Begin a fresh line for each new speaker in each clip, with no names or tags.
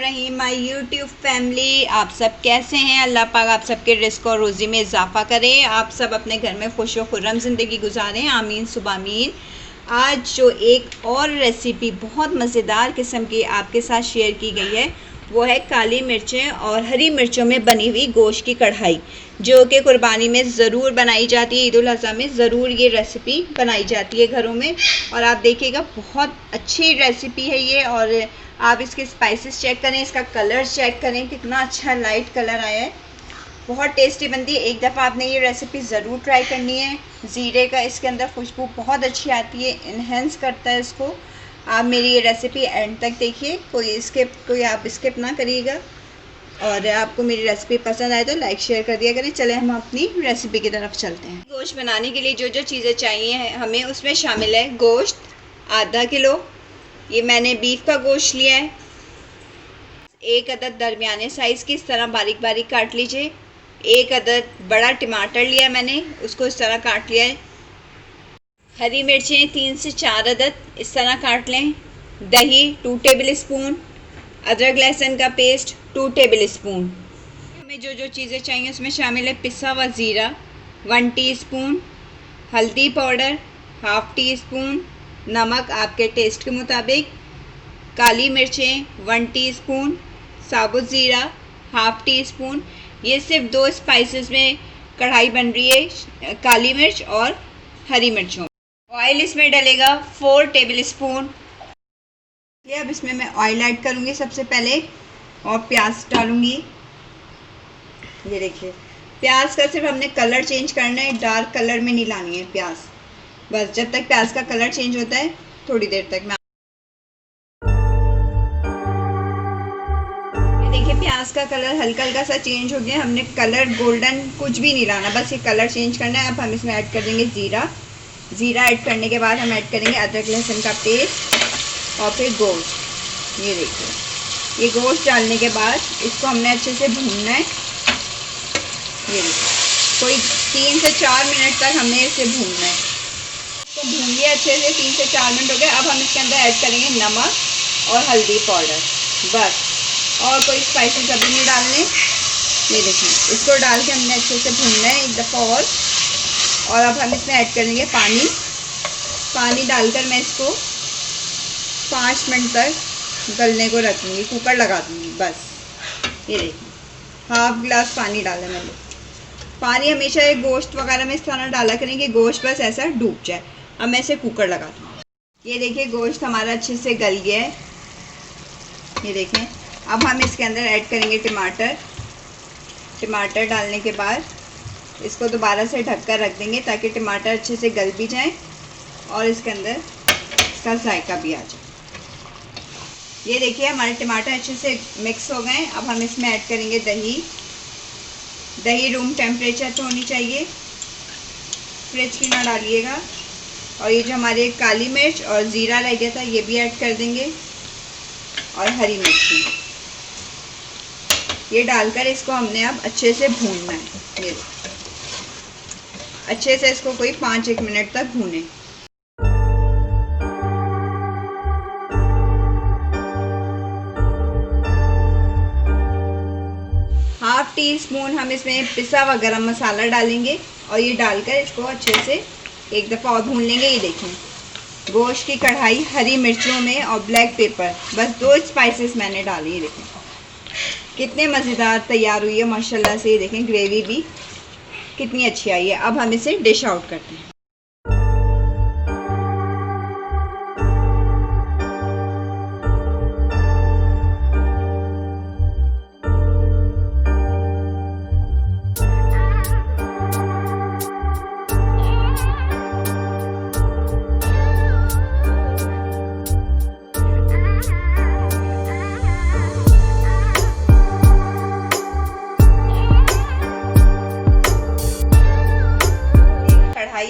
Rahim my YouTube family, आप सब कैसे हैं। अल्लाह पाक आप सबके रिस्क और रोज़ी में इजाफ़ा करें, आप सब अपने घर में खुश व खुर्रम ज़िंदगी गुजारें, आमीन सुबह आमीन। आज जो एक और रेसिपी बहुत मज़ेदार किस्म की आपके साथ शेयर की गई है वो है काली मिर्चें और हरी मिर्चों में बनी हुई गोश्त की कढ़ाई, जो कि कुर्बानी में ज़रूर बनाई जाती है। ईद उल अज़हा में ज़रूर ये रेसिपी बनाई जाती है घरों में, और आप देखिएगा बहुत अच्छी रेसिपी है ये। और आप इसके स्पाइसेस चेक करें, इसका कलर चेक करें, कितना अच्छा लाइट कलर आया है, बहुत टेस्टी बनती है। एक दफ़ा आपने ये रेसिपी ज़रूर ट्राई करनी है। ज़ीरे का इसके अंदर खुशबू बहुत अच्छी आती है, इन्हेंस करता है इसको। आप मेरी ये रेसिपी एंड तक देखिए, कोई आप स्किप ना करिएगा। और आपको मेरी रेसिपी पसंद आए तो लाइक शेयर कर दिया करें। चले हम अपनी रेसिपी की तरफ चलते हैं। गोश्त बनाने के लिए जो जो चीज़ें चाहिए हमें, उसमें शामिल है गोश्त आधा किलो, ये मैंने बीफ का गोश्त लिया है। एक अदद दरमियाने साइज़ की इस तरह बारीक बारीक काट लीजिए। एक अदद बड़ा टमाटर लिया मैंने, उसको इस तरह काट लिया है। हरी मिर्चें 3 से 4 अदद इस तरह काट लें। दही 2 टेबल स्पून, अदरक लहसुन का पेस्ट 2 टेबल स्पून। हमें जो जो चीज़ें चाहिए उसमें शामिल है पिसा हुआ ज़ीरा 1 टीस्पून, हल्दी पाउडर 1/2 टीस्पून, नमक आपके टेस्ट के मुताबिक, काली मिर्चें 1 टीस्पून, साबुत ज़ीरा 1/2 टीस्पून। ये सिर्फ 2 स्पाइसेस में कढ़ाई बन रही है, काली मिर्च और हरी मिर्चों। ऑयल इसमें डलेगा 4 टेबल स्पून। अब इसमें मैं ऑयल ऐड करूँगी सबसे पहले, और प्याज डालूँगी। ये देखिए, प्याज का सिर्फ हमने कलर चेंज करना है, डार्क कलर में नहीं लानी है प्याज। बस जब तक प्याज का कलर चेंज होता है थोड़ी देर तक। देखिए प्याज का कलर हल्का हल्का सा चेंज हो गया, हमने कलर गोल्डन कुछ भी नहीं लाना, बस ये कलर चेंज करना है। अब हम इसमें ऐड कर देंगे ज़ीरा ऐड करने के बाद हम ऐड करेंगे अदरक लहसुन का पेस्ट और फिर गोश्त। ये देखिए, ये गोश्त डालने के बाद इसको हमने अच्छे से भूनना है। ये देखिए, कोई 3 से 4 मिनट तक हमने इसे भूनना है। तो भून लिया अच्छे से, 3 से 4 मिनट हो गए। अब हम इसके अंदर ऐड करेंगे नमक और हल्दी पाउडर, बस, और कोई स्पाइसेस अभी नहीं डालने। ये देखिए, इसको डाल के हमने अच्छे से भूनना है एक दफ़ा और अब हम इसमें ऐड करेंगे पानी डालकर मैं इसको 5 मिनट तक गलने को रखूँगी, कुकर लगा दूँगी बस। ये देखिए, 1/2 गिलास पानी डाला मैंने। पानी हमेशा एक गोश्त वगैरह में इस तरह डाला करें कि गोश्त बस ऐसा डूब जाए। अब मैं इसे कुकर लगा दूँगी। ये देखिए, गोश्त हमारा अच्छे से गल गया है। ये देखें, अब हम इसके अंदर ऐड करेंगे टमाटर डालने के बाद इसको दोबारा से ढककर रख देंगे ताकि टमाटर अच्छे से गल भी जाए और इसके अंदर इसका जायका भी आ जाए। ये देखिए, हमारे टमाटर अच्छे से मिक्स हो गए। अब हम इसमें ऐड करेंगे दही रूम टेम्परेचर पे होनी चाहिए, फ्रिज की ना डालिएगा। और ये जो हमारे काली मिर्च और ज़ीरा रह गया था ये भी ऐड कर देंगे, और हरी मिर्ची ये डालकर इसको हमने अब अच्छे से भूनना है। ये अच्छे से इसको कोई 5-1 मिनट तक भूनें। ½ टीस्पून हम इसमें पिसा हुआ गरम मसाला डालेंगे और ये डालकर इसको अच्छे से एक दफ़ा और भून लेंगे। ये देखें, गोश्त की कढ़ाई हरी मिर्चों में और ब्लैक पेपर, बस 2 स्पाइसेस मैंने डाली। ये देखें कितने मज़ेदार तैयार हुई है माशाल्लाह से। ये देखें, ग्रेवी भी कितनी अच्छी आई है। अब हम इसे डिश आउट करते हैं।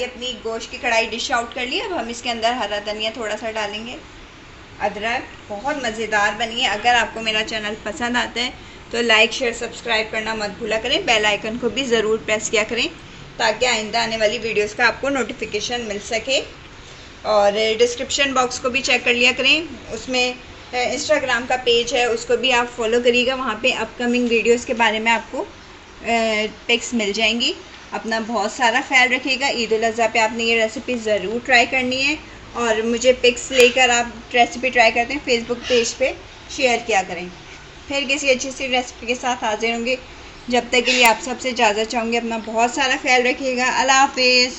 अपनी गोश्त की कढ़ाई डिश आउट कर ली। अब हम इसके अंदर हरा धनिया थोड़ा सा डालेंगे, अदरक। बहुत मज़ेदार बनी है। अगर आपको मेरा चैनल पसंद आता है तो लाइक शेयर सब्सक्राइब करना मत भूला करें। बेल आइकन को भी ज़रूर प्रेस किया करें ताकि आइंदा आने वाली वीडियोस का आपको नोटिफिकेशन मिल सके। और डिस्क्रिप्शन बॉक्स को भी चेक कर लिया करें, उसमें इंस्टाग्राम का पेज है उसको भी आप फॉलो करिएगा, वहाँ पे अपकमिंग वीडियोस के बारे में आपको पिक्स मिल जाएंगी। अपना बहुत सारा ख्याल रखिएगा। ईद उल अज़हा पे आपने ये रेसिपी ज़रूर ट्राई करनी है और मुझे पिक्स लेकर आप रेसिपी ट्राई करते हैं फेसबुक पेज पे शेयर किया करें। फिर किसी अच्छी सी रेसिपी के साथ हाजिर होंगे। जब तक के लिए आप सबसे इजाज़त चाहूँगी। अपना बहुत सारा ख्याल रखिएगा। अल्लाह हाफिज़।